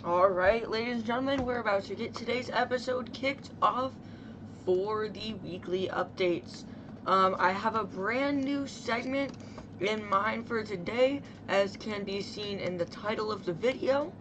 Alright, ladies and gentlemen, we're about to get today's episode kicked off for the weekly updates. I have a brand new segment in mind for today, as can be seen in the title of the video,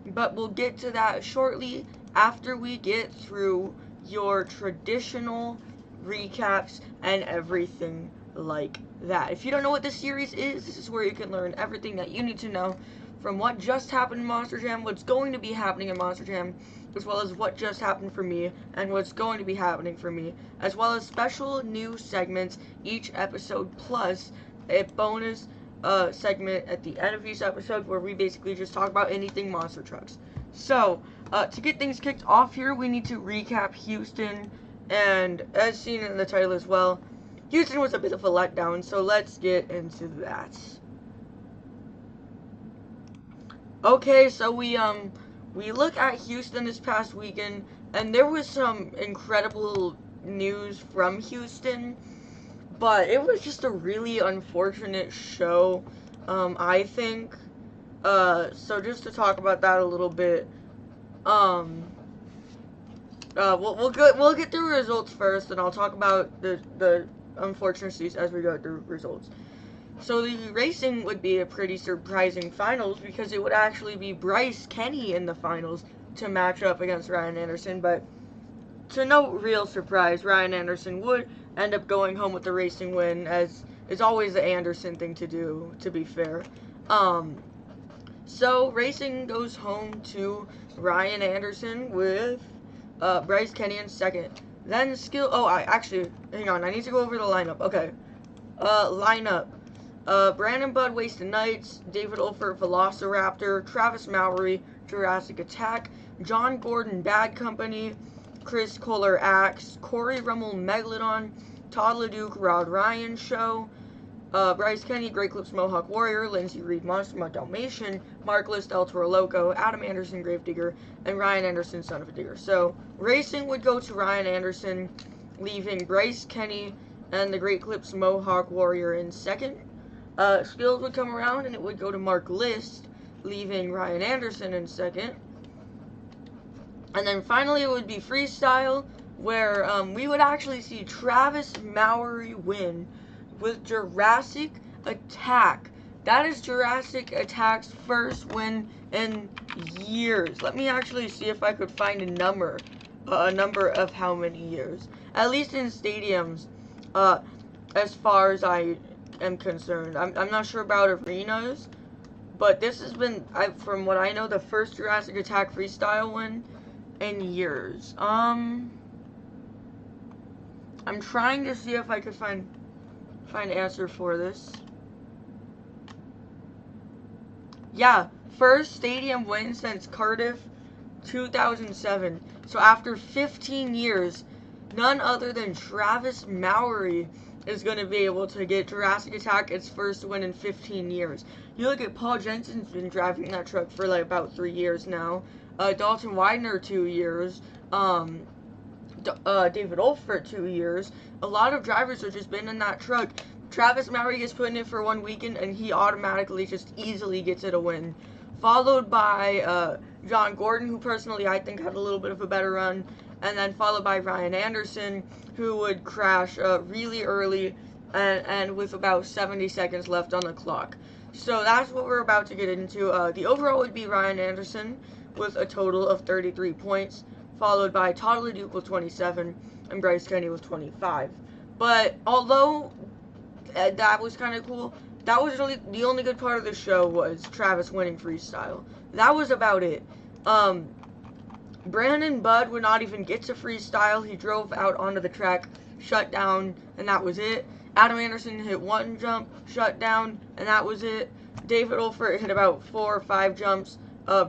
but we'll get to that shortly after we get through your traditional recaps and everything like that. If you don't know what this series is, this is where you can learn everything that you need to know from what just happened in Monster Jam, what's going to be happening in Monster Jam, as well as what just happened for me and what's going to be happening for me, as well as special new segments each episode, plus a bonus segment at the end of each episode where we basically just talk about anything monster trucks. So, to get things kicked off here, we need to recap Houston, and as seen in the title as well, Houston was a bit of a letdown, so let's get into that. Okay, so we look at Houston this past weekend, and there was some incredible news from Houston, but it was just a really unfortunate show, I think. So just to talk about that a little bit, we'll get through results first, and I'll talk about the unfortunacies as we go through results. So the racing would be a pretty surprising finals because it would actually be Bryce Kenny in the finals to match up against Ryan Anderson, but to no real surprise, Ryan Anderson would end up going home with the racing win, as is always the Anderson thing to do, to be fair. So racing goes home to Ryan Anderson with Bryce Kenny in second. Then hang on, I need to go over the lineup. Okay. Lineup. Brandon Budd, Wasted Knights, David Olfert, Velociraptor, Travis Mowry, Jurassic Attack, John Gordon, Bad Company, Chris Kohler, Axe, Corey Rummel, Megalodon, Todd LeDuc, Rod Ryan Show, Bryce Kenny, Great Clips, Mohawk Warrior, Lindsay Reed, Monster Mutt Dalmatian, Mark List, El Toro Loco, Adam Anderson, Gravedigger, and Ryan Anderson, Son of a Digger. So, racing would go to Ryan Anderson, leaving Bryce Kenny and the Great Clips, Mohawk Warrior in second. Skills would come around, and it would go to Mark List, leaving Ryan Anderson in second. And then finally it would be freestyle, where we would actually see Travis Mowry win with Jurassic Attack. That is Jurassic Attack's first win in years. Let me actually see if I could find a number of how many years. At least in stadiums, as far as I am concerned. I'm not sure about arenas, but this has been, from what I know, the first Jurassic Attack freestyle win in years. I'm trying to see if I could find answer for this. Yeah, first stadium win since Cardiff 2007. So after 15 years, none other than Travis Mowry is going to be able to get Jurassic Attack its first win in 15 years. You look at Paul Jensen's been driving that truck for like about 3 years now. Dalton Widener 2 years. David Olfert 2 years. A lot of drivers have just been in that truck. Travis Mowry gets put in it for 1 weekend and he automatically just easily gets it a win. Followed by John Gordon, who personally I think had a little bit of a better run. And then followed by Ryan Anderson, who would crash really early and with about 70 seconds left on the clock. So that's what we're about to get into. The overall would be Ryan Anderson with a total of 33 points, followed by Todd LeDuc with 27 and Bryce Kenny with 25. But although that was kind of cool, that was really the only good part of the show was Travis winning freestyle. That was about it. Brandon Budd would not even get to freestyle. He drove out onto the track, shut down, and that was it. Adam Anderson hit 1 jump, shut down, and that was it. David Olfert hit about 4 or 5 jumps,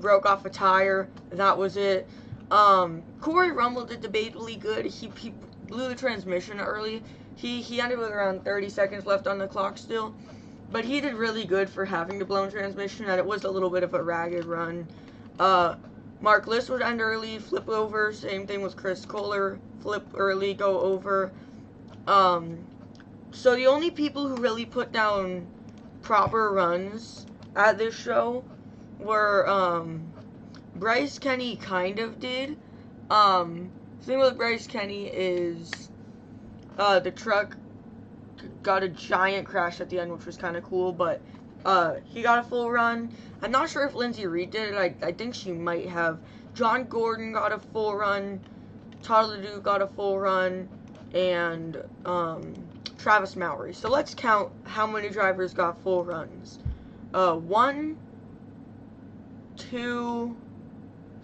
broke off a tire, and that was it. Corey Rummel did debatably good. He blew the transmission early. He ended with around 30 seconds left on the clock still, but he did really good for having the blown transmission, and it was a little bit of a ragged run. Mark List would end early, flip over. Same thing with Chris Kohler, flip early, go over. So the only people who really put down proper runs at this show were Bryce Kenny kind of did. The thing with Bryce Kenny is the truck got a giant crash at the end, which was kind of cool, but he got a full run. I'm not sure if Lindsay Reed did it. I think she might have. John Gordon got a full run. Todd LeDoux got a full run. And Travis Mowry. So let's count how many drivers got full runs. 1, 2,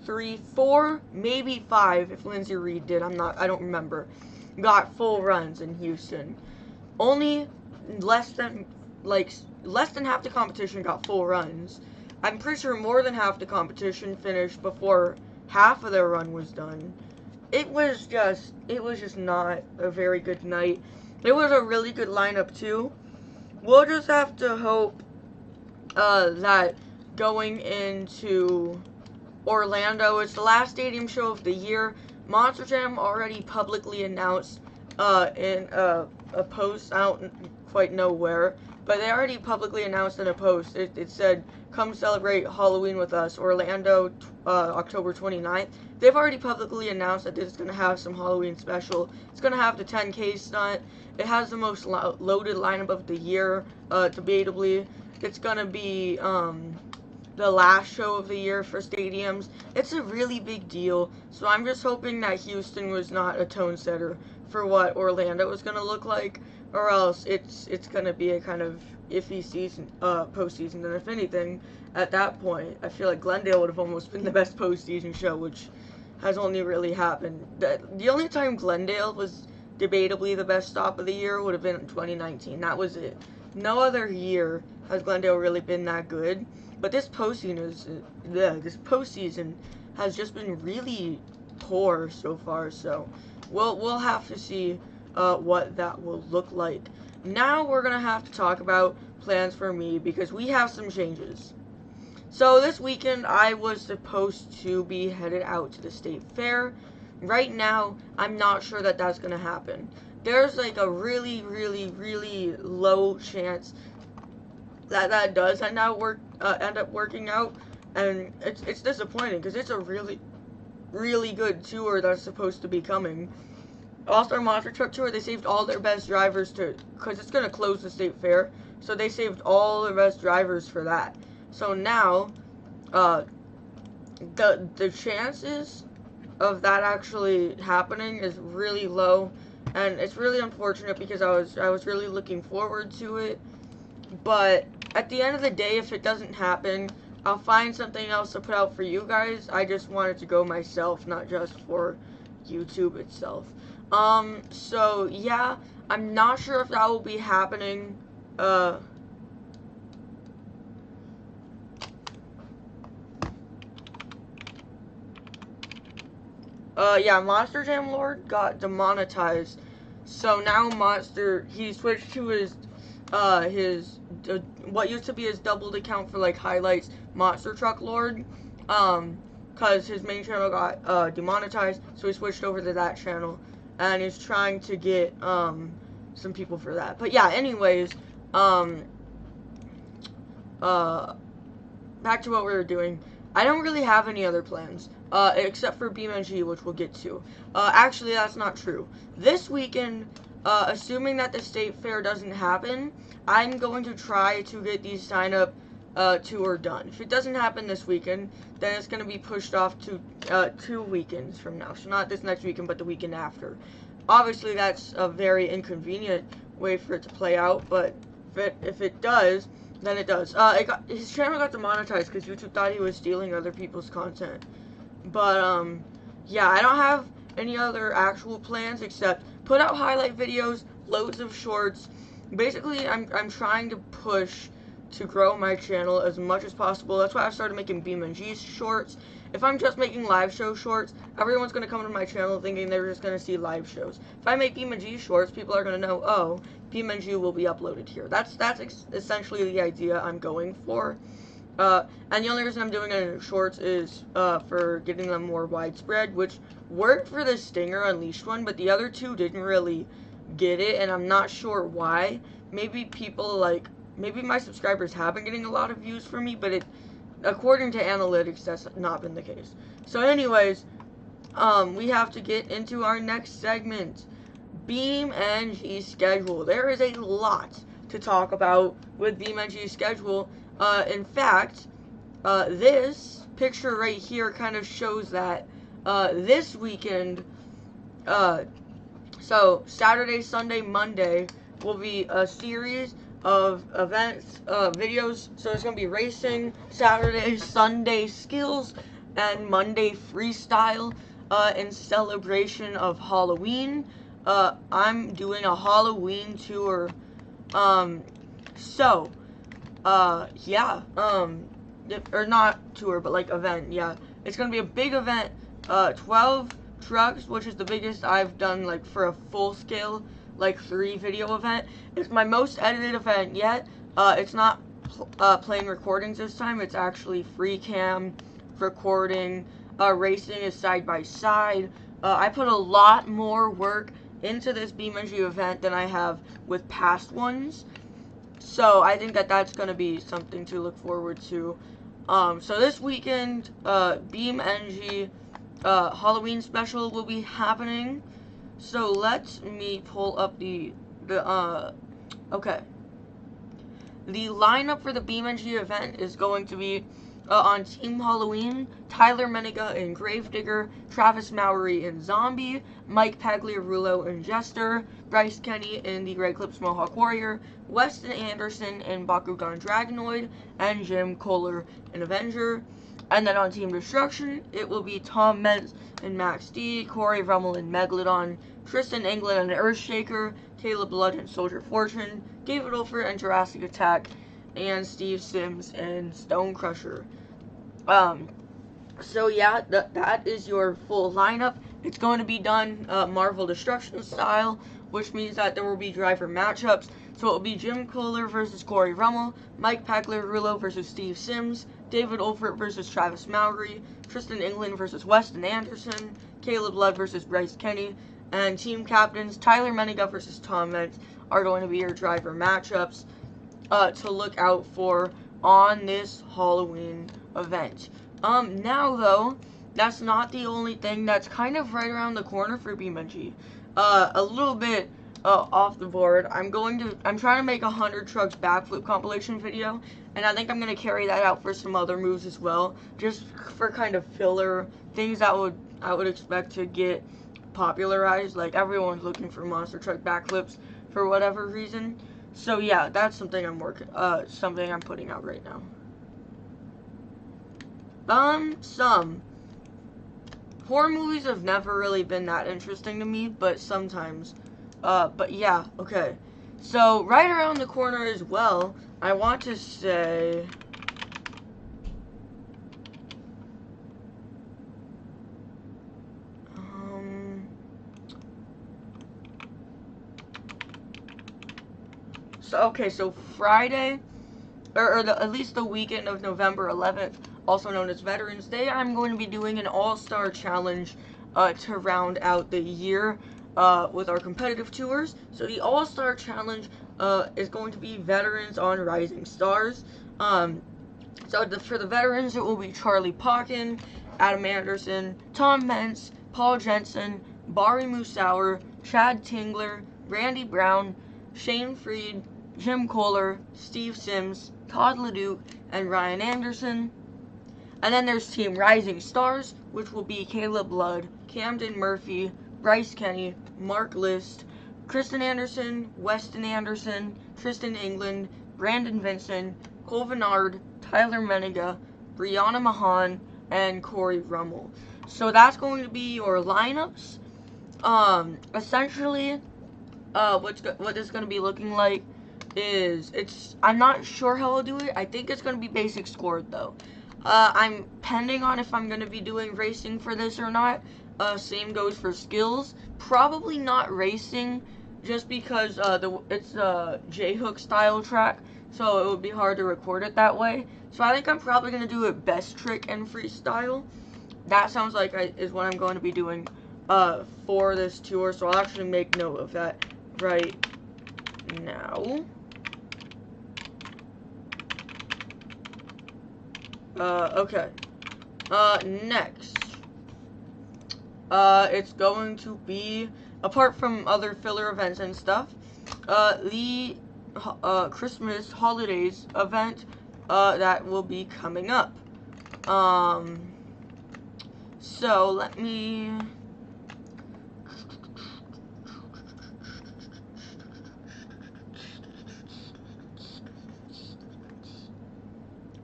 3, 4, maybe 5 if Lindsay Reed did. I don't remember. Got full runs in Houston. Only less than half the competition got full runs. I'm pretty sure more than half the competition finished before half of their run was done. It was just not a very good night. It was a really good lineup too. We'll just have to hope that going into Orlando, it's the last stadium show of the year. Monster Jam already publicly announced in a post, I don't quite know where, but they already publicly announced in a post. It said, come celebrate Halloween with us, Orlando, October 29th. They've already publicly announced that this is going to have some Halloween special. It's going to have the 10K stunt. It has the most loaded lineup of the year, debatably. It's going to be the last show of the year for stadiums. It's a really big deal, so I'm just hoping that Houston was not a tone setter for what Orlando was going to look like, or else it's going to be a kind of iffy season, postseason. And if anything, at that point, I feel like Glendale would have almost been the best postseason show, which has only really happened. The only time Glendale was debatably the best stop of the year would have been in 2019. That was it. No other year has Glendale really been that good. But this postseason has just been really poor so far. So we'll have to see what that will look like. Now we're gonna have to talk about plans for me because we have some changes. So this weekend I was supposed to be headed out to the state fair. Right now I'm not sure that that's gonna happen. There's like a really low chance that does end up working out, and it's disappointing because it's a really good tour that's supposed to be coming. All-Star Monster Truck Tour, they saved all their best drivers because it's gonna close the state fair, so they saved all their best drivers for that. So now, the chances of that actually happening is really low, and it's really unfortunate because I was really looking forward to it. But at the end of the day, if it doesn't happen, I'll find something else to put out for you guys. I just wanted to go myself, not just for YouTube itself. So yeah, I'm not sure if that will be happening. Yeah, Monster Jam Lord got demonetized. So now he switched to his what used to be his doubled account for like highlights, Monster Truck Lord, cause his main channel got demonetized, so he switched over to that channel, and he's trying to get some people for that. But yeah, anyways, back to what we were doing. I don't really have any other plans, except for BeamNG, which we'll get to. Actually, that's not true. This weekend, assuming that the state fair doesn't happen, I'm going to try to get the sign-up tour done. If it doesn't happen this weekend, then it's going to be pushed off to 2 weekends from now. So not this next weekend, but the weekend after. Obviously, that's a very inconvenient way for it to play out, but if it does, then it does. His channel got demonetized because YouTube thought he was stealing other people's content. But, yeah, I don't have any other actual plans except put out highlight videos, loads of shorts. Basically, I'm trying to push to grow my channel as much as possible. That's why I started making BeamNG shorts. If I'm just making live show shorts, everyone's going to come to my channel thinking they're just going to see live shows. If I make BeamNG shorts, people are going to know, oh, BeamNG will be uploaded here. That's essentially the idea I'm going for. And the only reason I'm doing it in shorts is for getting them more widespread, which worked for the Stinger Unleashed one, but the other two didn't really get it, and I'm not sure why. Maybe people maybe my subscribers have been getting a lot of views from me, but according to analytics, that's not been the case. So anyways, we have to get into our next segment. BeamNG schedule. There is a lot to talk about with BeamNG schedule. In fact, this picture right here kind of shows that this weekend, so Saturday, Sunday, Monday will be a series of events, videos. So it's going to be racing, Saturday, Sunday skills, and Monday freestyle in celebration of Halloween. I'm doing a Halloween tour. Yeah, or not tour, but like event, yeah. It's gonna be a big event, 12 trucks, which is the biggest I've done, like, for a full-scale, like, 3-video event. It's my most edited event yet. It's not playing recordings this time. It's actually free cam recording. Racing is side-by-side. I put a lot more work into this BeamNG event than I have with past ones. So I think that that's going to be something to look forward to. So this weekend, BeamNG Halloween special will be happening. So let me pull up okay. The lineup for the BeamNG event is going to be on Team Halloween, Tyler Meniga in Gravedigger, Travis Mowry in Zombie, Mike Pagliarulo in Jester, Bryce Kenny in the Red Clips Mohawk Warrior, Weston Anderson in Bakugan Dragonoid, and Jim Kohler in Avenger. And then on Team Destruction, it will be Tom Mentz and Max D, Corey Rummel in Megalodon, Tristan England and Earthshaker, Caleb Blood and Soldier Fortune, David Olfert and Jurassic Attack, and Steve Sims and Stone Crusher. So yeah, that is your full lineup. It's going to be done Marvel Destruction style, which means that there will be driver matchups. So it will be Jim Kohler versus Corey Rummel, Mike Pagliarulo versus Steve Sims, David Olfert versus Travis Mowry, Tristan England versus Weston Anderson, Caleb Blood versus Bryce Kenny, and team captains Tyler Meniga versus Tom Mentz are going to be your driver matchups to look out for on this Halloween event. Now though, that's not the only thing that's kind of right around the corner for BeamNG. A little bit off the board. I'm trying to make a 100 trucks backflip compilation video, and I think I'm gonna carry that out for some other moves as well, just for kind of filler things that I would expect to get popularized. Like, everyone's looking for monster truck backflips for whatever reason. So yeah, that's something something I'm putting out right now. Some horror movies have never really been that interesting to me, but sometimes. But yeah, okay. So right around the corner as well, I want to say so Friday, or at least the weekend of November 11th, also known as Veterans Day, I'm going to be doing an all-star challenge to round out the year with our competitive tours. So the all-star challenge is going to be veterans on Rising Stars. For the veterans, it will be Charlie Pauken, Adam Anderson, Tom Mentz, Paul Jensen, Bari Musauer, Chad Tingler, Randy Brown, Shane Freed, Jim Kohler, Steve Sims, Todd Leduc, and Ryan Anderson. And then there's Team Rising Stars, which will be Caleb Blood, Camden Murphy, Bryce Kenny, Mark List, Kristen Anderson, Weston Anderson, Tristan England, Brandon Vincent, Cole Vennard, Tyler Meniga, Brianna Mahan, and Corey Rummel. So that's going to be your lineups. Essentially, what this is going to be looking like is, I'm not sure how I'll do it. I think it's going to be basic scored though. I'm pending on if I'm going to be doing racing for this or not. Same goes for skills. Probably not racing, just because it's a J-hook style track, so it would be hard to record it that way. So I think I'm probably going to do it best trick and freestyle. That sounds like is what I'm going to be doing for this tour, so I'll actually make note of that right now. Okay. Next. It's going to be, apart from other filler events and stuff, the Christmas holidays event that will be coming up. So let me.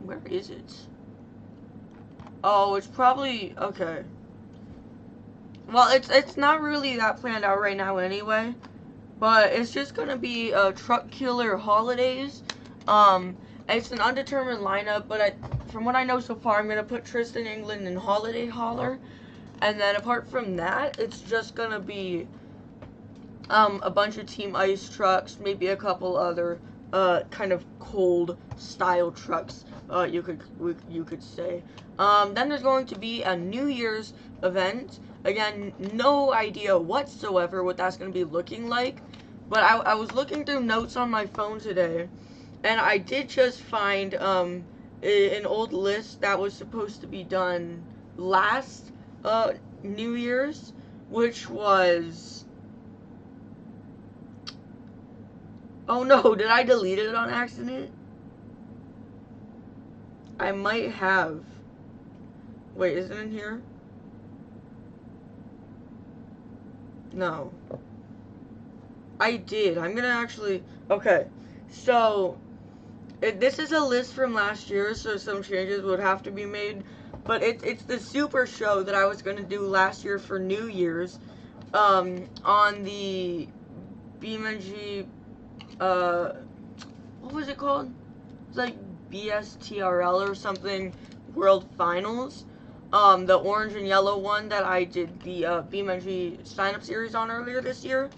Where is it? Oh, it's probably okay. Well, it's not really that planned out right now anyway, but it's just gonna be Truck Killer Holidays. It's an undetermined lineup, but from what I know so far, I'm gonna put Tristan England and Holiday Holler, and then apart from that, it's just gonna be a bunch of Team Ice trucks, maybe a couple other kind of cold style trucks, you could say. Then there's going to be a New Year's event. Again, no idea whatsoever what that's going to be looking like, but I was looking through notes on my phone today, and I did just find an old list that was supposed to be done last New Year's, which was... Oh no, did I delete it on accident? I might have. Wait, is it in here? No. I did. I'm gonna actually... Okay. So, this is a list from last year, so some changes would have to be made. But it's the super show that I was gonna do last year for New Year's. On the BeamNG... what was it called? It's like BSTRL or something, World Finals. The orange and yellow one that I did the BeamNG sign-up series on earlier this year.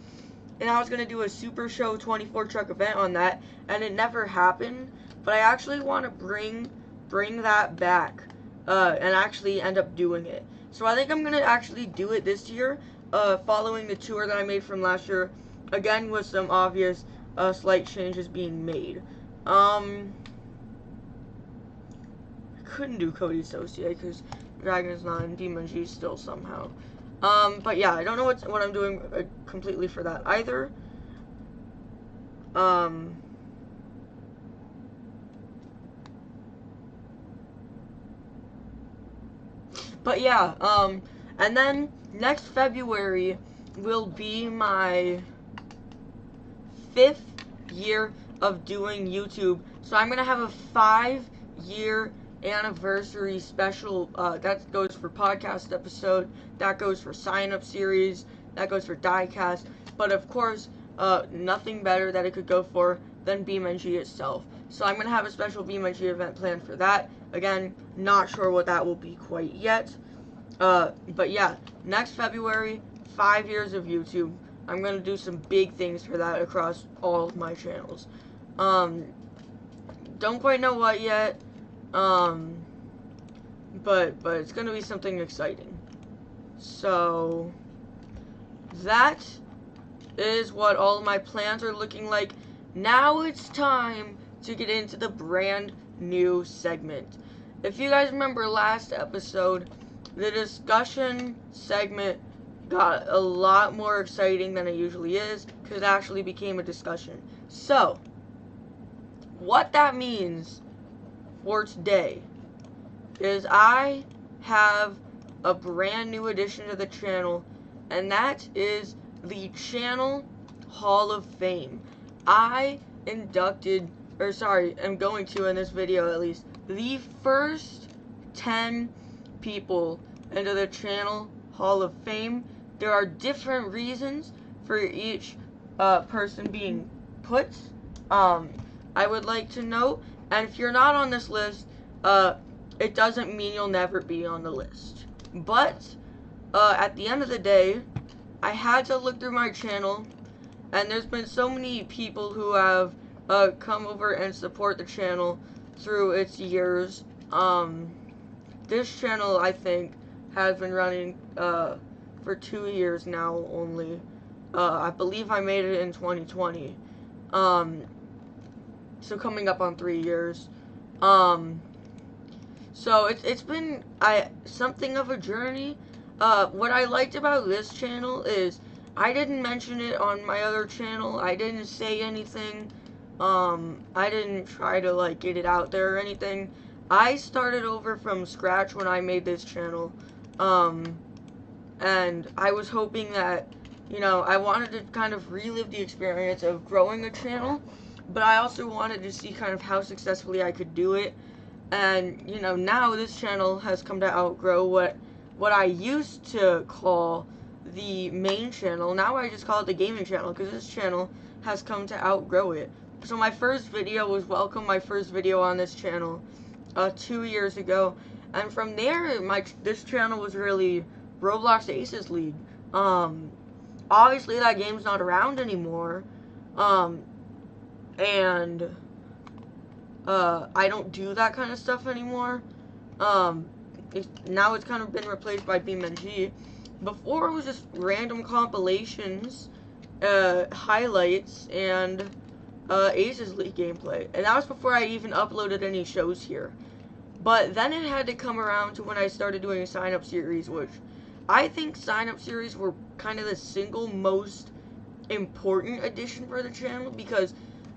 And I was going to do a Super Show 24 truck event on that, and it never happened. But I actually want to bring that back, and actually end up doing it. So I think I'm going to actually do it this year, following the tour that I made from last year, again with some obvious slight changes being made. I couldn't do Cody Associate because Dragon's not in BeamNG still somehow. But yeah, I don't know what I'm doing completely for that either. But yeah, and then next February will be my 5th year of doing YouTube. So I'm gonna have a 5-year anniversary special. That goes for podcast episode, that goes for sign-up series, that goes for diecast, but of course, nothing better that it could go for than BeamNG itself. So I'm gonna have a special BeamNG event planned for that. Again, not sure what that will be quite yet. But yeah, next February, 5 years of YouTube. I'm gonna do some big things for that across all of my channels. Don't quite know what yet. But it's gonna be something exciting. So that is what all of my plans are looking like. Now it's time to get into the brand new segment. If you guys remember last episode, the discussion segment got a lot more exciting than it usually is, because it actually became a discussion. So, what that means for today is I have a brand new addition to the channel, and that is the Channel Hall of Fame. I inducted, I'm going to in this video at least, the first 10 people into the Channel Hall of Fame. There are different reasons for each person being put. I would like to note, and if you're not on this list, it doesn't mean you'll never be on the list. But at the end of the day, I had to look through my channel, and there's been so many people who have come over and support the channel through its years. This channel, I think, has been running for 2 years now only. I believe I made it in 2020. So coming up on 3 years. So it's been something of a journey. What I liked about this channel is I didn't mention it on my other channel. I didn't say anything. I didn't try to like get it out there or anything. I started over from scratch when I made this channel. And I was hoping that, you know, I wanted to kind of relive the experience of growing a channel, but I also wanted to see kind of how successfully I could do it. And, you know, now this channel has come to outgrow what I used to call the main channel. Now I just call it the gaming channel, because this channel has come to outgrow it. So my first video was my first video on this channel 2 years ago. And from there, this channel was really Roblox Aces League. Obviously that game's not around anymore. And I don't do that kind of stuff anymore. Now it's kind of been replaced by BeamNG. Before it was just random compilations, highlights, and Aces League gameplay. And that was before I even uploaded any shows here. But then it had to come around to when I started doing a sign-up series, which I think sign-up series were kind of the single most important addition for the channel, because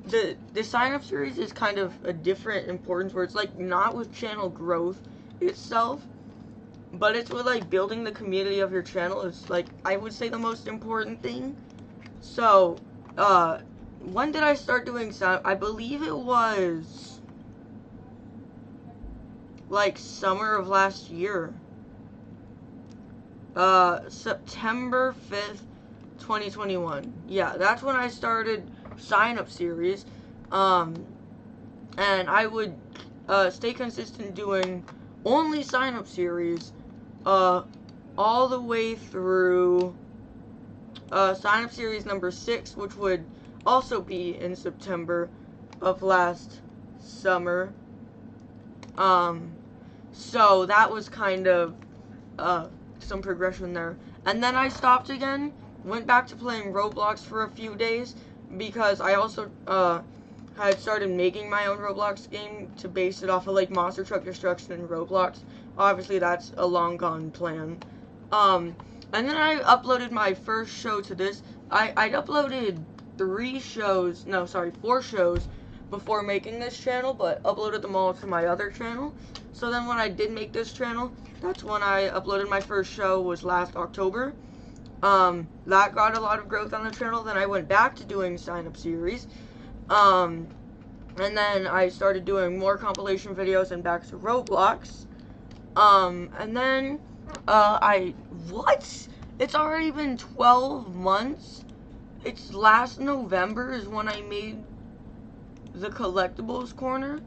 the sign-up series is kind of a different importance, where it's like not with channel growth itself, but it's with like building the community of your channel. It's like, I would say, the most important thing. So, when did I start doing sign-up? I believe it was like summer of last year. September 5th, 2021. Yeah, that's when I started sign-up series. And I would stay consistent doing only sign-up series all the way through sign-up series number 6, which would also be in September of last summer. So that was kind of some progression there. And then I stopped again, went back to playing Roblox for a few days, because I also had started making my own Roblox game to base it off of like Monster Truck Destruction and Roblox. Obviously that's a long gone plan. And then I uploaded my first show to this. I'd uploaded 4 shows before making this channel, but uploaded them all to my other channel. So then when I did make this channel, that's when I uploaded my first show, was last October. That got a lot of growth on the channel. Then I went back to doing sign-up series. And then I started doing more compilation videos and back to Roblox. And then, It's already been 12 months? It's last November is when I made the collectibles corner?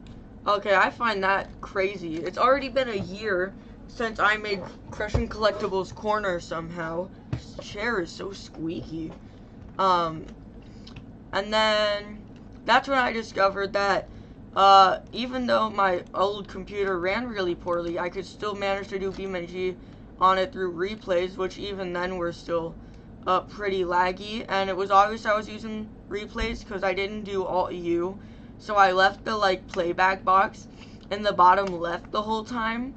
Okay, I find that crazy. It's already been a year since I made Crushing Collectibles corner somehow. This chair is so squeaky. And then that's when I discovered that even though my old computer ran really poorly, I could still manage to do BeamNG on it through replays, which even then were still pretty laggy. And it was obvious I was using replays because I didn't do Alt-U. So I left the like playback box in the bottom left the whole time.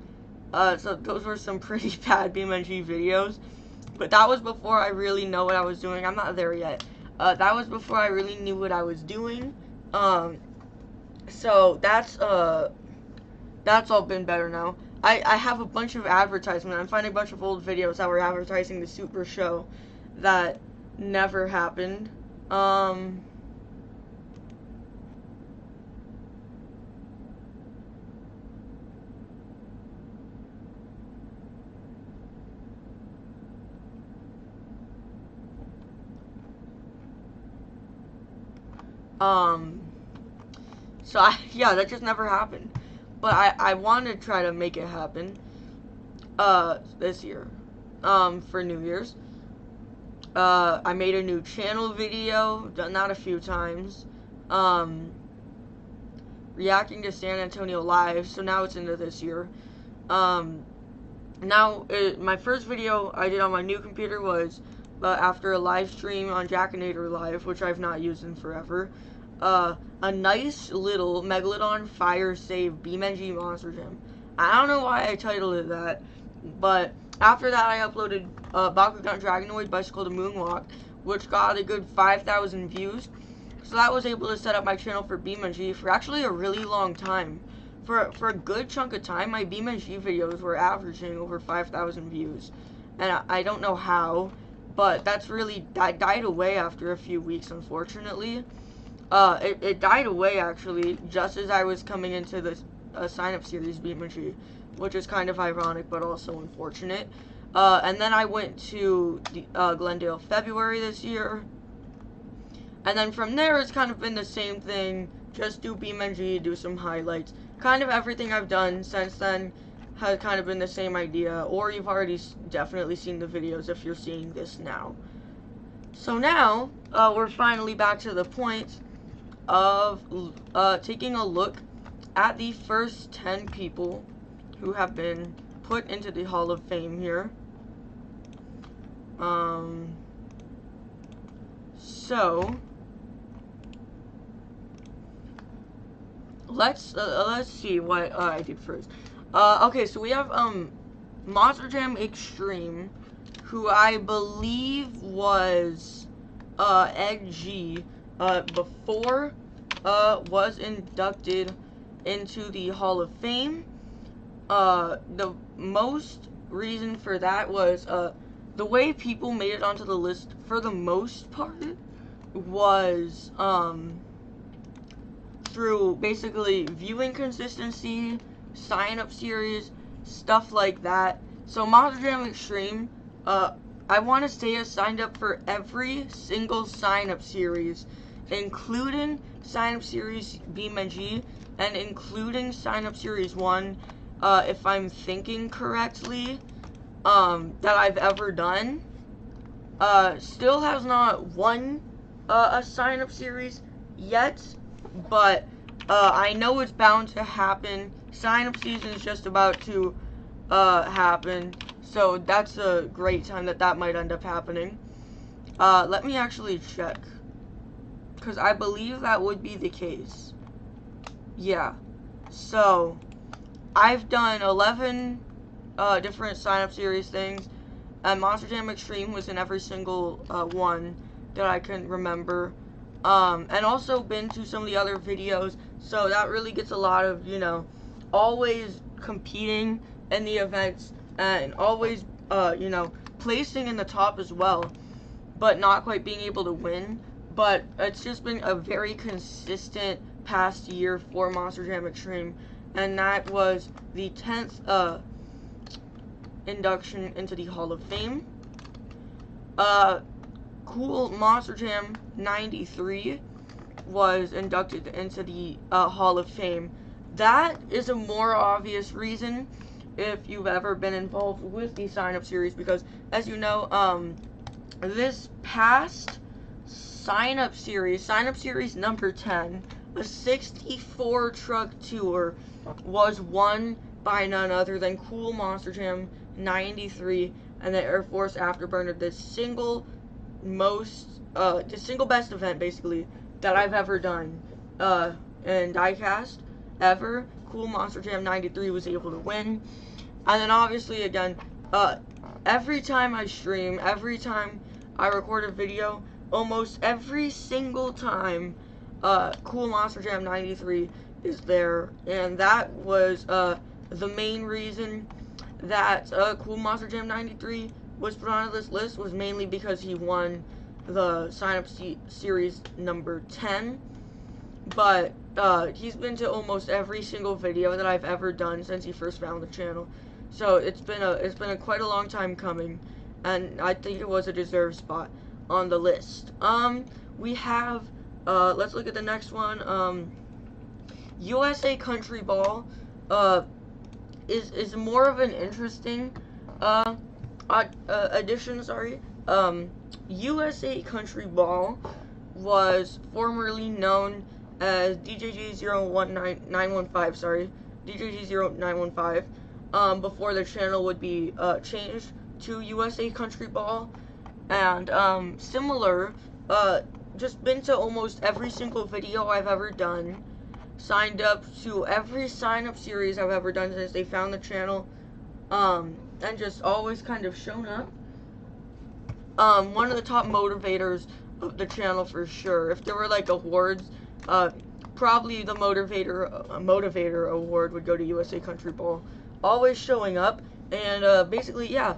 So those were some pretty bad BeamNG videos. But that was before I really know what I was doing. I'm not there yet. That was before I really knew what I was doing. So that's all been better now. I have a bunch of advertisement. I'm finding a bunch of old videos that were advertising the Super Show that never happened. So yeah, that just never happened. But I want to try to make it happen, this year, for New Year's. I made a new channel video, done that a few times, reacting to San Antonio Live, so now it's into this year. My first video I did on my new computer was after a live stream on Jackinator Live, which I've not used in forever. A nice little Megalodon Fire Save BeamNG Monster Jam. I don't know why I titled it that, but after that I uploaded Bakugan Dragonoid Bicycle to Moonwalk, which got a good 5,000 views. So that was able to set up my channel for BeamNG for actually a really long time. For a good chunk of time, my BeamNG videos were averaging over 5,000 views. And I don't know how, but that died away after a few weeks, unfortunately. It died away, actually, just as I was coming into this sign-up series BeamNG, which is kind of ironic, but also unfortunate. And then I went to Glendale February this year. And then from there, it's kind of been the same thing. Just do BeamNG, do some highlights. Kind of everything I've done since then has kind of been the same idea. Or you've already definitely seen the videos if you're seeing this now. So now, we're finally back to the point of taking a look at the first 10 people who have been put into the Hall of Fame here. So let's see what I did first. Okay, so we have Monster Jam Extreme, who I believe was Ed G before was inducted into the Hall of Fame. The most reason for that was the way people made it onto the list for the most part was through basically viewing consistency, sign-up series, stuff like that. So Monster Jam Extreme, I want to say I signed up for every single sign-up series, including sign-up series BeamNG, and including sign-up series 1, if I'm thinking correctly, that I've ever done. Still has not won a sign-up series yet, but I know it's bound to happen. Sign-up season is just about to happen, so that's a great time that might end up happening. Let me actually check, because I believe that would be the case. Yeah, so I've done 11 different sign-up series things, and Monster Jam Extreme was in every single one that I can remember, and also been to some of the other videos, so that really gets a lot of, you know, always competing in the events, and always, you know, placing in the top as well, but not quite being able to win. But it's just been a very consistent past year for Monster Jam Extreme, and that was the 10th induction into the Hall of Fame. Cool Monster Jam 93 was inducted into the Hall of Fame. That is a more obvious reason if you've ever been involved with the sign-up series, because as you know, this past sign-up series number 10, a 64 truck tour, was won by none other than Cool Monster Jam 93 and the Air Force Afterburner, the single best event basically that I've ever done in diecast ever. Cool Monster Jam 93 was able to win. And then obviously again, every time I stream, every time I record a video, almost every single time Cool Monster Jam 93 is there, and that was the main reason that Cool Monster Jam 93 was put on this list, was mainly because he won the sign-up series number 10. But he's been to almost every single video that I've ever done since he first found the channel. So it's been quite a long time coming, and I think it was a deserved spot on the list. We have let's look at the next one. USA Country Ball is more of an interesting addition, sorry. USA Country Ball was formerly known as DJG01915, sorry, DJG0915, before the channel would be changed to USA Country Ball, and similar, just been to almost every single video I've ever done, signed up to every sign-up series I've ever done since they found the channel, and just always kind of shown up. One of the top motivators of the channel for sure. If there were like awards, probably the motivator award would go to USA Country Ball. Always showing up, and basically, yeah,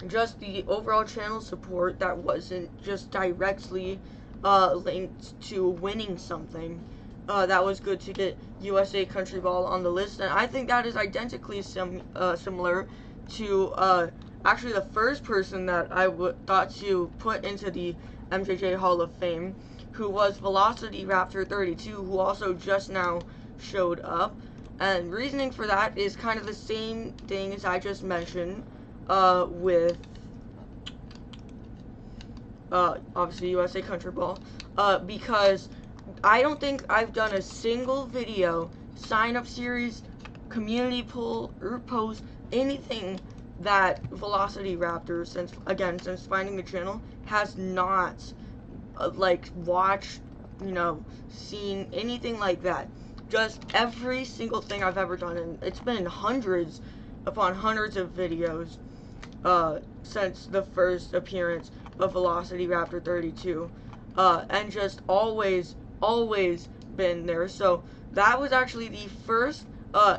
just the overall channel support that wasn't just directly linked to winning something. That was good to get USA Country Ball on the list, and I think that is identically similar to actually the first person that I thought to put into the MJJ Hall of Fame, who was Velocity Raptor 32, who also just now showed up. And reasoning for that is kind of the same thing as I just mentioned with obviously USA Country Ball, because I don't think I've done a single video, sign-up series, community poll, or post, anything that Velocity Raptor, since finding the channel, has not like watched, seen anything like that. Just every single thing I've ever done, and it's been hundreds upon hundreds of videos since the first appearance of Velocity Raptor 32, and just always been there. So that was actually the first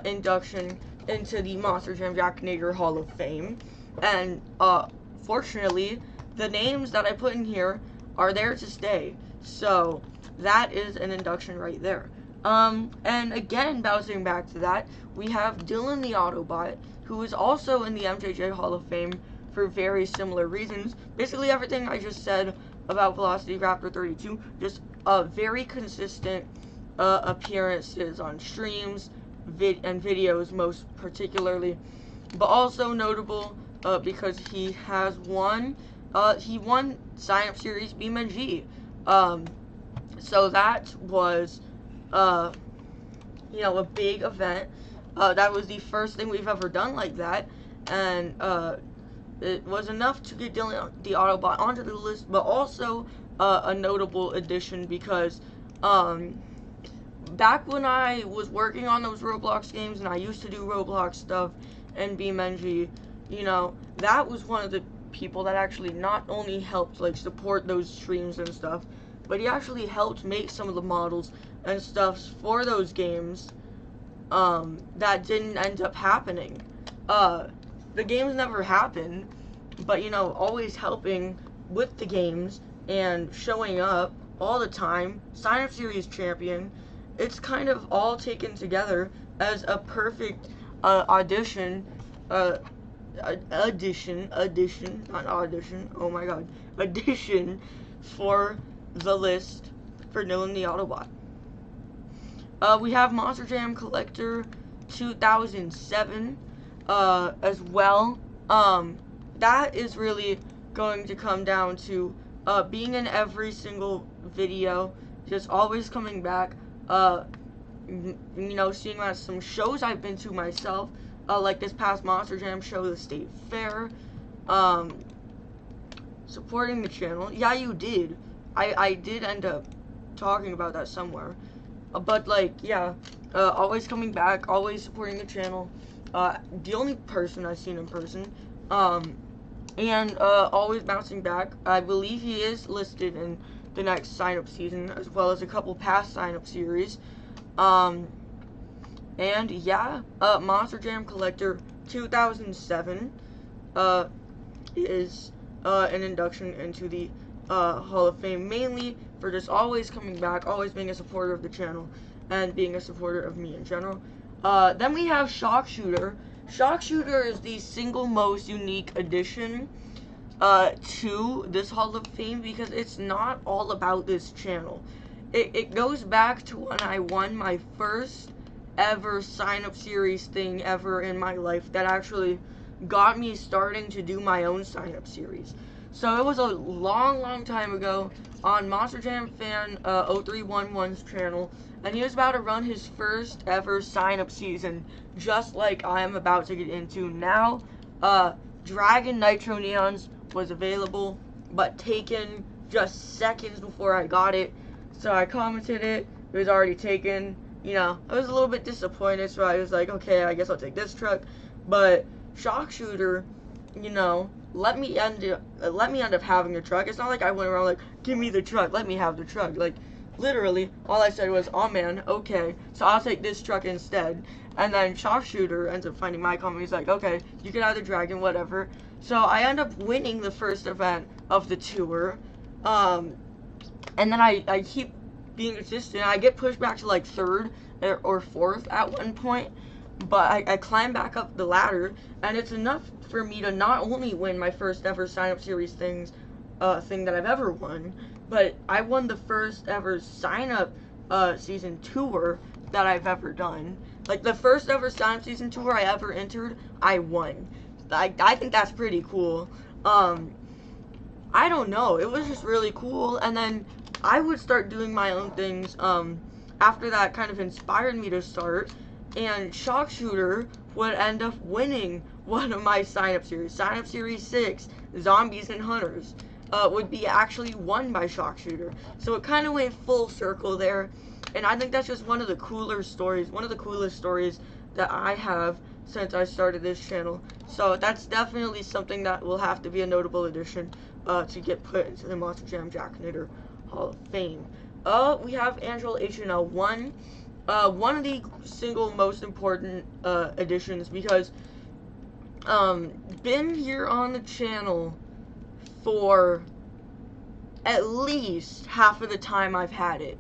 induction into the Monster Jam Jack Nader Hall of Fame, and fortunately the names that I put in here are there to stay, so that is an induction right there. And again, bouncing back to that, we have Dylan the Autobot, who is also in the MJJ Hall of Fame for very similar reasons. Basically everything I just said about Velocity Raptor 32, just very consistent appearances on streams and videos most particularly, but also notable because he has won sign-up series BeamNG, so that was a big event. That was the first thing we've ever done like that, and it was enough to get Dylan the Autobot onto the list, but also a notable addition because back when I was working on those Roblox games, and I used to do Roblox stuff and BeamNG, that was one of the people that actually not only helped like support those streams and stuff, but he actually helped make some of the models and stuff for those games that didn't end up happening. The games never happened, but always helping with the games and showing up all the time, sign-up series champion. It's kind of all taken together as a perfect addition, oh my god, addition for the list for Dylan the Autobot. We have Monster Jam Collector 2007 as well. That is really going to come down to being in every single video, just always coming back, seeing that some shows I've been to myself, like this past Monster Jam show, the State Fair, supporting the channel. Yeah, you did. I did end up talking about that somewhere. But like, yeah, always coming back, always supporting the channel. The only person I've seen in person, and always bouncing back. I believe he is listed in the next sign-up season, as well as a couple past sign-up series. And yeah, Monster Jam Collector 2007 is an induction into the Hall of Fame, mainly for just always coming back, always being a supporter of the channel, and being a supporter of me in general. Then we have Shock Shooter. Shock Shooter is the single most unique addition to this Hall of Fame because it's not all about this channel. It goes back to when I won my first ever sign-up series thing ever in my life that actually got me starting to do my own sign-up series. So it was a long time ago on Monster Jam Fan 0311's channel, and he was about to run his first ever sign-up season, just like I am about to get into now. Dragon Nitro Neons was available, but taken just seconds before I got it, so I commented it, it was already taken. You know, I was a little bit disappointed, so I was like, okay, I guess I'll take this truck. But Shock Shooter, you know, let me end up having the truck. It's not like I went around like, give me the truck, let me have the truck. Like, literally, all I said was, oh man, okay, so I'll take this truck instead. And then Shock Shooter ends up finding my company. He's like, okay, you can have the Dragon, whatever. So I end up winning the first event of the tour. And then I keep being consistent. I get pushed back to like 3rd or 4th at one point, but I climb back up the ladder, and it's enough for me to not only win my first ever sign-up series thing that I've ever won, but I won the first ever sign-up season tour that I've ever done. Like, the first ever sign-up season tour I ever entered, I won. I think that's pretty cool. I don't know, it was just really cool. And then I would start doing my own things after that kind of inspired me to start, and Shock Shooter would end up winning one of my sign-up series. Sign-up series 6, Zombies and Hunters, would be actually won by Shock Shooter. So it kind of went full circle there, and I think that's just one of the coolest stories that I have since I started this channel. So that's definitely something that will have to be a notable addition to get put into the Monster Jam Jackinator Hall of Fame. We have Angela HNL 1. One of the single most important additions, because been here on the channel for at least half of the time I've had it.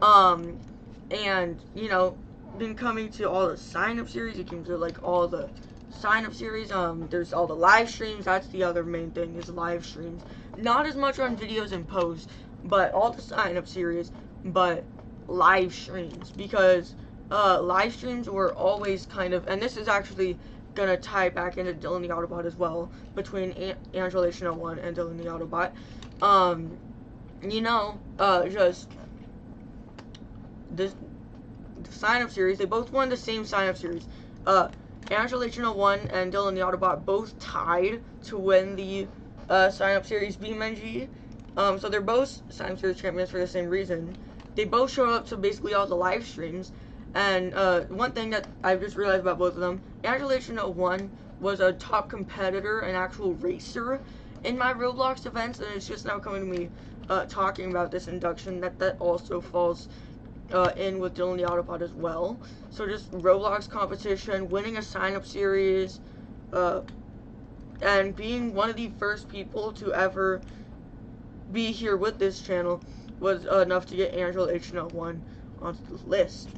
And, you know, been coming to all the sign-up series. You can do like all the sign-up series. There's all the live streams. That's the other main thing, is live streams. Not as much on videos and posts, but all the sign-up series, but live streams, because live streams were always kind of, and this is actually gonna tie back into Dylan the Autobot as well, between Angela HNL1 and Dylan the Autobot. You know, just this the sign-up series, they both won the same sign-up series. Angela HNL1 and Dylan the Autobot both tied to win the sign-up series BeamNG. So they're both sign-up series champions for the same reason. They both show up to basically all the live streams. And one thing that I've just realized about both of them, Angela HNL1 was a top competitor, an actual racer in my Roblox events, and it's just now coming to me talking about this induction that also falls in with Dylan the Autobot as well. So just Roblox competition, winning a sign-up series, and being one of the first people to ever be here with this channel was enough to get Angela HNL1 onto the list.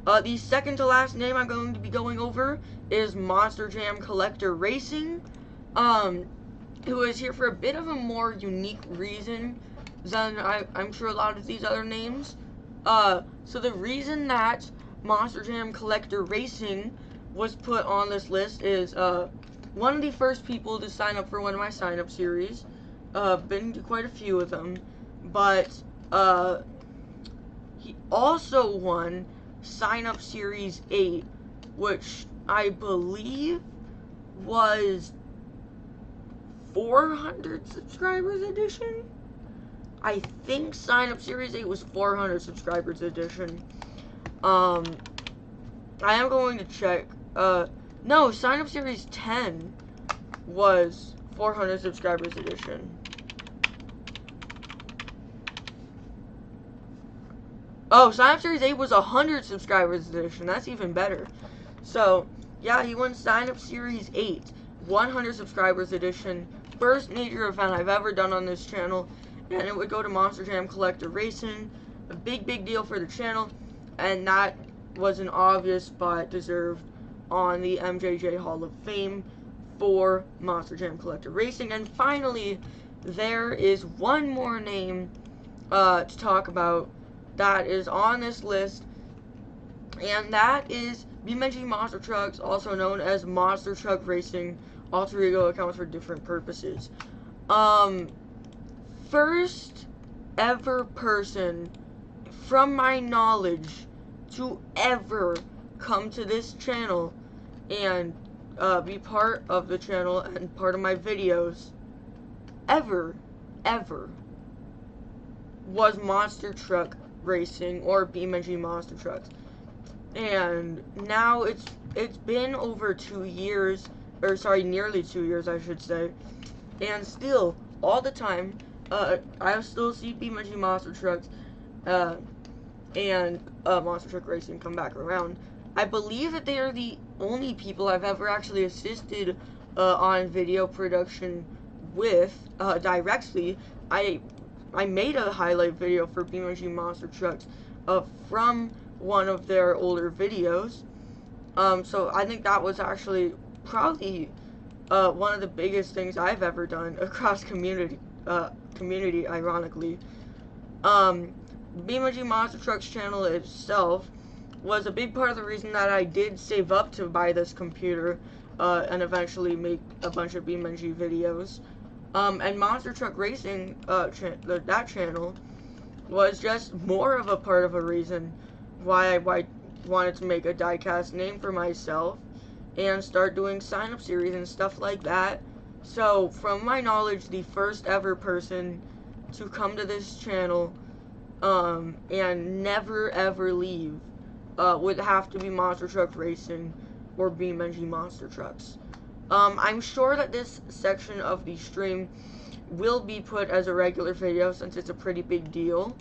The second to last name I'm going to be going over is Monster Jam Collector Racing, who is here for a bit of a more unique reason than I'm sure a lot of these other names. So the reason that Monster Jam Collector Racing was put on this list is one of the first people to sign up for one of my sign-up series. Been to quite a few of them, but he also won sign-up series 8, which I believe was 400 subscribers edition. I think sign-up series 8 was 400 subscribers edition. I am going to check. No, sign-up series 10 was 400 subscribers edition. Oh, sign-up series 8 was 100 subscribers edition. That's even better. So, yeah, he won sign-up series 8, 100 subscribers edition. First major event I've ever done on this channel, and it would go to Monster Jam Collector Racing. A big deal for the channel, and that was an obvious spot deserved on the MJJ Hall of Fame for Monster Jam Collector Racing. And finally, there is one more name to talk about that is on this list, and that is BeamNG Monster Trucks, also known as Monster Truck Racing. Alter ego accounts for different purposes. First ever person, from my knowledge, to ever come to this channel and be part of the channel and part of my videos, ever, was Monster Truck Racing, or BeamNG Monster Trucks. And now it's been over 2 years, or sorry, nearly 2 years, I should say. And still, all the time, I still see BeamNG Monster Trucks, and Monster Truck Racing come back around. I believe that they are the only people I've ever actually assisted on video production with directly. I made a highlight video for BeamNG Monster Trucks from one of their older videos. So I think that was actually probably one of the biggest things I've ever done across community, ironically. BeamNG Monster Trucks channel itself was a big part of the reason that I did save up to buy this computer and eventually make a bunch of BeamNG videos. And Monster Truck Racing, that channel, was just more of a part of a reason why I wanted to make a diecast name for myself and start doing sign-up series and stuff like that. So, from my knowledge, the first ever person to come to this channel and never ever leave would have to be Monster Truck Racing or BeamNG Monster Trucks. I'm sure that this section of the stream will be put as a regular video since it's a pretty big deal.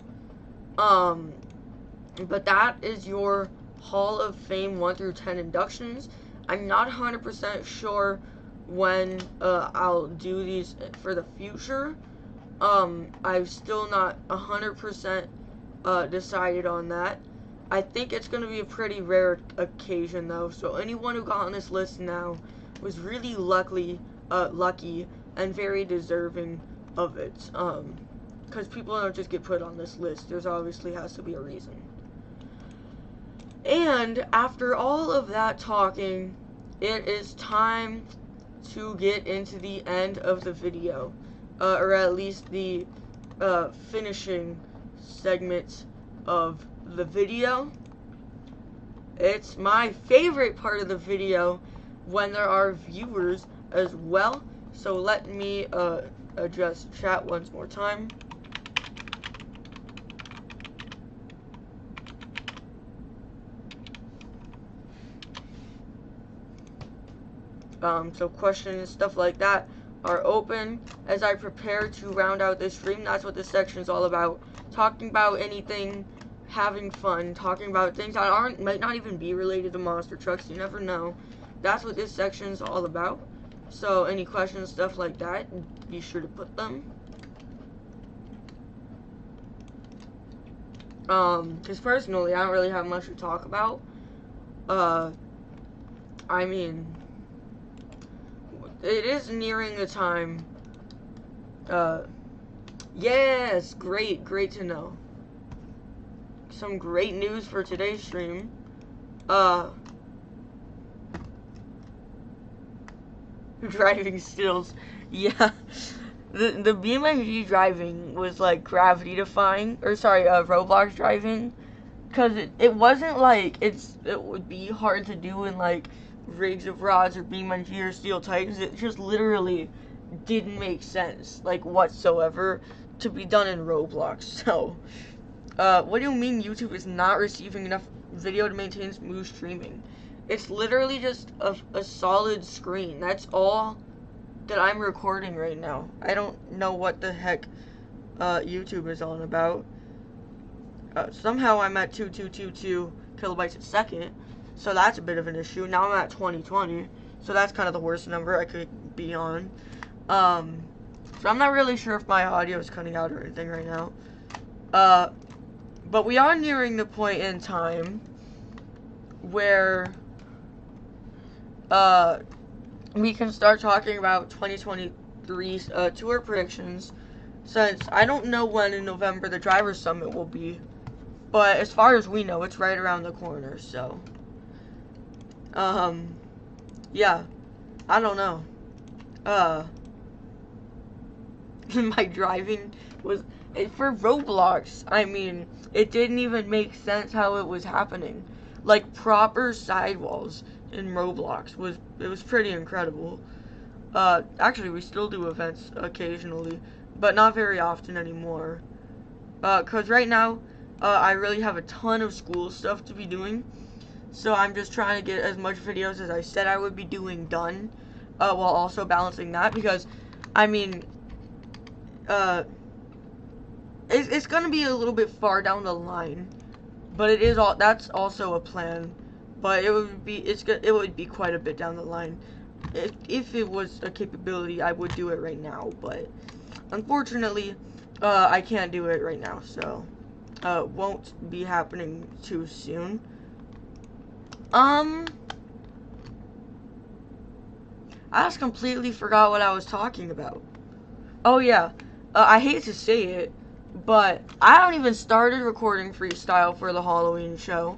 But that is your Hall of Fame 1 through 10 inductions. I'm not 100% sure when I'll do these for the future. I've still not 100% decided on that. I think it's going to be a pretty rare occasion though, so anyone who got on this list now was really lucky and very deserving of it. Because people don't just get put on this list. There's obviously has to be a reason. And after all of that talking, it is time to get into the end of the video, or at least the finishing segment of the video. It's my favorite part of the video when there are viewers as well. So let me adjust chat once more time. So questions, stuff like that are open as I prepare to round out this stream. That's what this section is all about. Talking about anything, having fun, talking about things that might not even be related to monster trucks. You never know. That's what this section is all about. So any questions, stuff like that, be sure to put them. Because personally, I don't really have much to talk about. I mean, it is nearing the time. Yes, great to know. Some great news for today's stream. Driving stills. Yeah. The BeamNG driving was like gravity defying, or sorry, Roblox driving, because it wasn't like it would be hard to do in like Rigs of Rods or BeamNG or Steel Titans. It just literally didn't make sense, like, whatsoever, to be done in Roblox. So, what do you mean YouTube is not receiving enough video to maintain smooth streaming? It's literally just a solid screen. That's all that I'm recording right now. I don't know what the heck YouTube is on about. Somehow I'm at 2222 kilobytes a second, so that's a bit of an issue. Now I'm at 2020, so that's kind of the worst number I could be on. So I'm not really sure if my audio is cutting out or anything right now. But we are nearing the point in time where we can start talking about 2023's tour predictions, since I don't know when in November the Driver's Summit will be, but as far as we know, it's right around the corner. So yeah, I don't know. My driving was, for Roblox, I mean, it didn't even make sense how it was happening. Like, proper sidewalls in Roblox it was pretty incredible. Actually, we still do events occasionally, but not very often anymore. 'Cause right now, I really have a ton of school stuff to be doing. So I'm just trying to get as much videos as I said I would be doing done, while also balancing that, because, I mean, it's gonna be a little bit far down the line, but that's also a plan, but it would be quite a bit down the line. If it was a capability, I would do it right now, but unfortunately, I can't do it right now, so, won't be happening too soon. I just completely forgot what I was talking about. Oh yeah, I hate to say it, but I haven't even started recording freestyle for the Halloween show.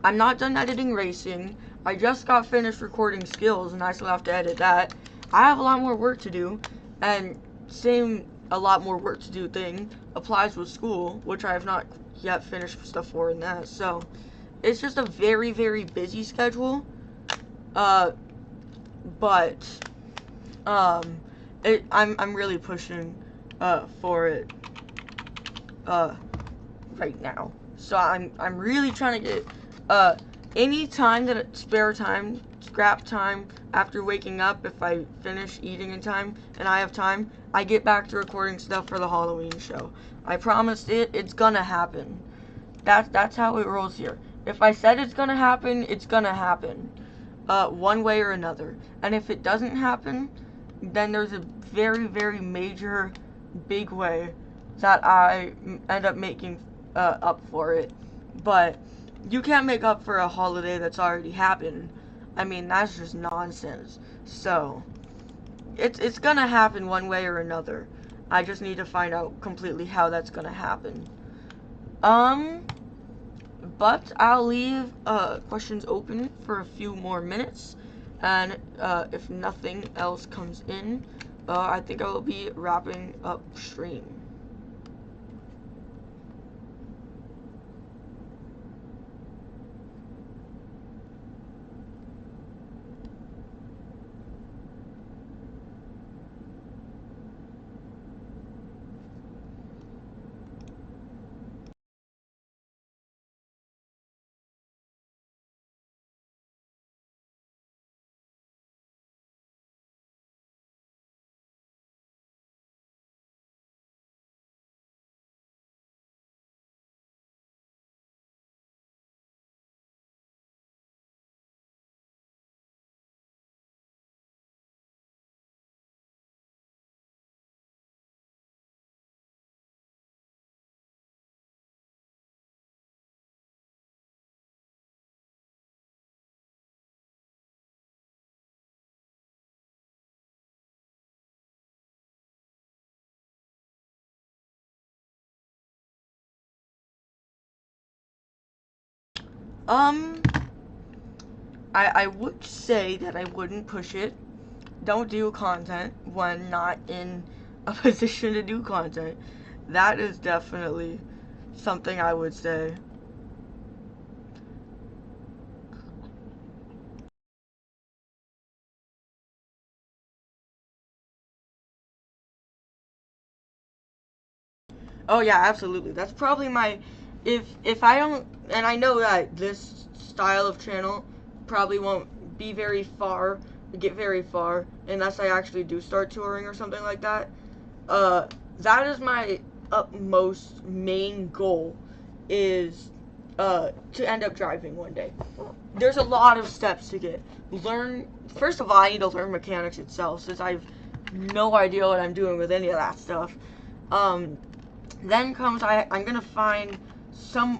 I'm not done editing racing. I just got finished recording skills, and I still have to edit that. I have a lot more work to do, and same a lot more work to do thing applies with school, which I have not yet finished stuff for in that, so it's just a very, very busy schedule, but, I'm really pushing, for it, right now, so I'm really trying to get, any time scrap time, after waking up, if I finish eating in time, and I have time, I get back to recording stuff for the Halloween show. I promised it's gonna happen. That's how it rolls here. If I said it's gonna happen, it's gonna happen. One way or another. And if it doesn't happen, then there's a very, very major, big way that I end up making up for it. But you can't make up for a holiday that's already happened. I mean, that's just nonsense. So, it's gonna happen one way or another. I just need to find out completely how that's gonna happen. But I'll leave questions open for a few more minutes, and if nothing else comes in, I think I will be wrapping up stream. I would say that I wouldn't push it. Don't do content when not in a position to do content. That is definitely something I would say. Oh yeah, absolutely. That's probably my, if I don't, and I know that this style of channel probably won't be very far, get very far, unless I actually do start touring or something like that. That is my utmost main goal, is to end up driving one day. There's a lot of steps to get. First of all, I need to learn mechanics itself, since I've no idea what I'm doing with any of that stuff. Then comes I'm gonna find some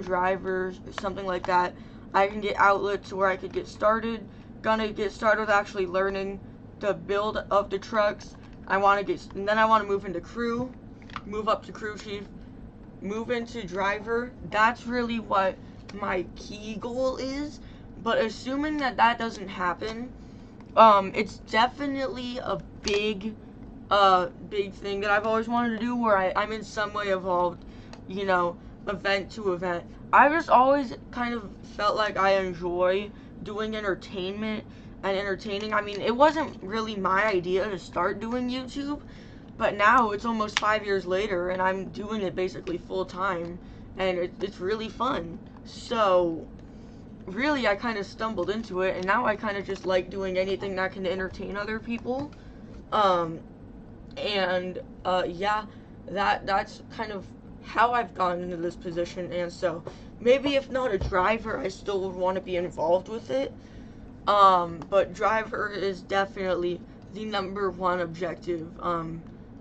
drivers, some like that. I can get outlets where I could get started. Gonna get started with actually learning the build of the trucks. And then I want to move into crew, move up to crew chief, move into driver. That's really what my key goal is. But assuming that doesn't happen, it's definitely a big thing that I've always wanted to do, where I'm in some way involved, you know, event to event. I just always kind of felt like I enjoy doing entertainment and entertaining. I mean, it wasn't really my idea to start doing YouTube, but now it's almost 5 years later, and I'm doing it basically full time, and it's really fun. So really, I kind of stumbled into it, and now I kind of just like doing anything that can entertain other people. Um, and yeah, that's kind of how I've gotten into this position. And so maybe if not a driver, I still would want to be involved with it. But driver is definitely the #1 objective.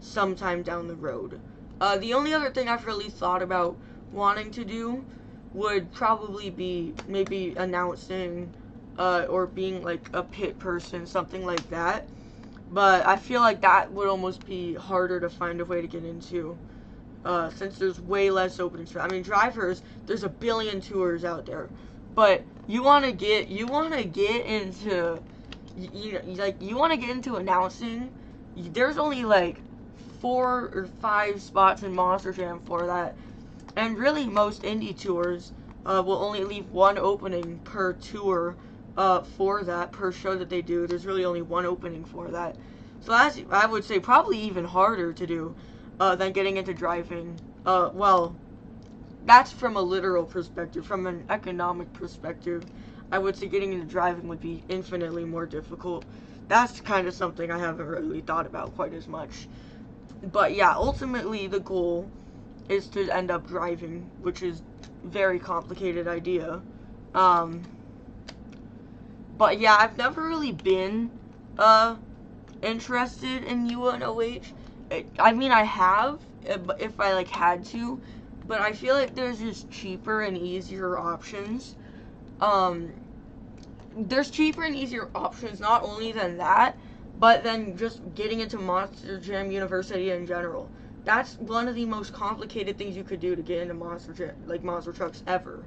Sometime down the road. The only other thing I've really thought about wanting to do would probably be maybe announcing, or being like a pit person, something like that. But I feel like that would almost be harder to find a way to get into, since there's way less openings. I mean, drivers, there's a billion tours out there, but you want to get into, you want to get into announcing. There's only like 4 or 5 spots in Monster Jam for that, and really most indie tours will only leave one opening per tour, for that, per show that they do. There's really only one opening for that. So that's, I would say, probably even harder to do than getting into driving. Well, that's from a literal perspective. From an economic perspective, I would say getting into driving would be infinitely more difficult. That's kind of something I haven't really thought about quite as much. But yeah, ultimately the goal is to end up driving, which is a very complicated idea. Um, but yeah, I've never really been interested in UNOH. I mean, I have, if I like had to, but I feel like there's just cheaper and easier options. Um, there's cheaper and easier options, not only than that, but then just getting into Monster Jam University in general. That's one of the most complicated things you could do to get into Monster Jam, like monster trucks ever.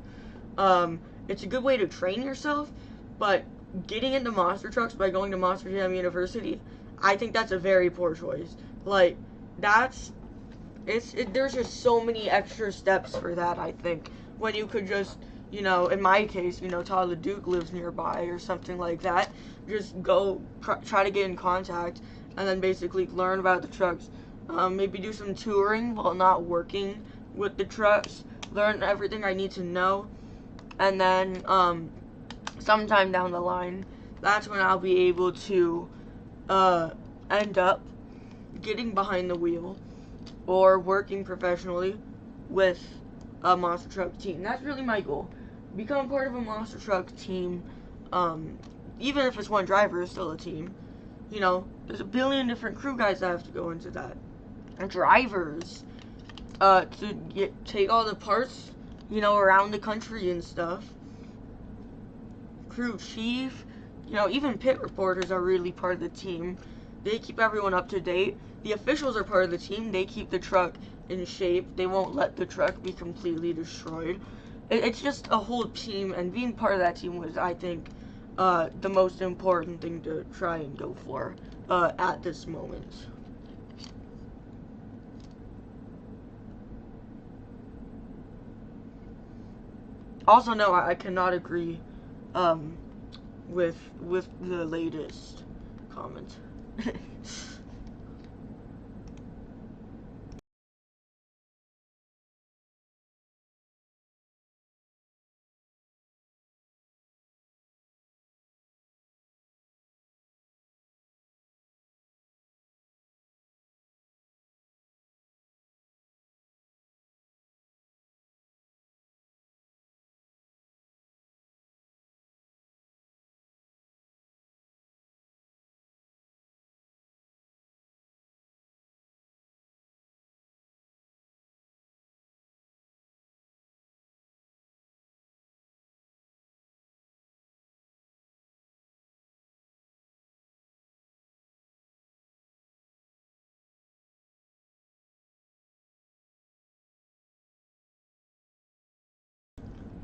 It's a good way to train yourself, but getting into monster trucks by going to Monster Jam University, I think that's a very poor choice. Like, there's just so many extra steps for that, I think, when you could just, in my case, Tyler Duke lives nearby or something like that. Just go try to get in contact and then basically learn about the trucks. Maybe do some touring while not working with the trucks. Learn everything I need to know. And then, sometime down the line, that's when I'll be able to end up getting behind the wheel or working professionally with a monster truck team. That's really my goal. Become part of a monster truck team. Even if it's one driver, it's still a team. There's a billion different crew guys that have to go into that. And drivers, to take all the parts, around the country and stuff. Crew chief, even pit reporters are really part of the team. They keep everyone up to date. The officials are part of the team. They keep the truck in shape. They won't let the truck be completely destroyed. It's just a whole team, and being part of that team was, I think, the most important thing to try and go for at this moment. Also, no, I cannot agree with the latest comment.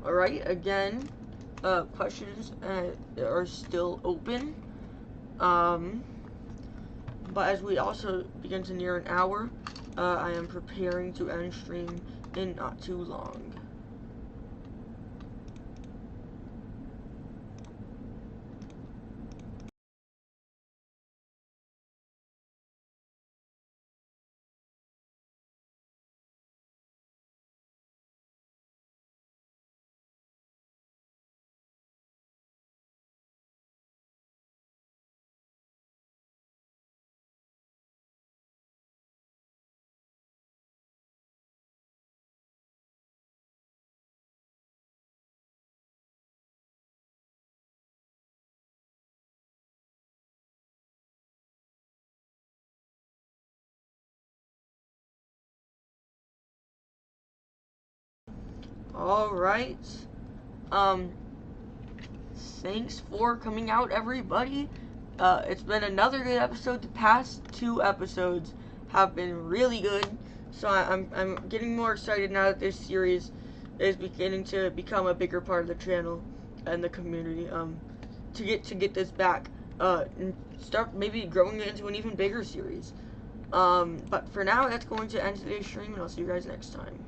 Alright, again, questions are still open. Um, but as we also begin to near an hour, I am preparing to end stream in not too long. Alright. Thanks for coming out, everybody. It's been another good episode. The past 2 episodes have been really good. So I'm getting more excited now that this series is beginning to become a bigger part of the channel and the community. To get this back. And start maybe growing it into an even bigger series. But for now, that's going to end today's stream, and I'll see you guys next time.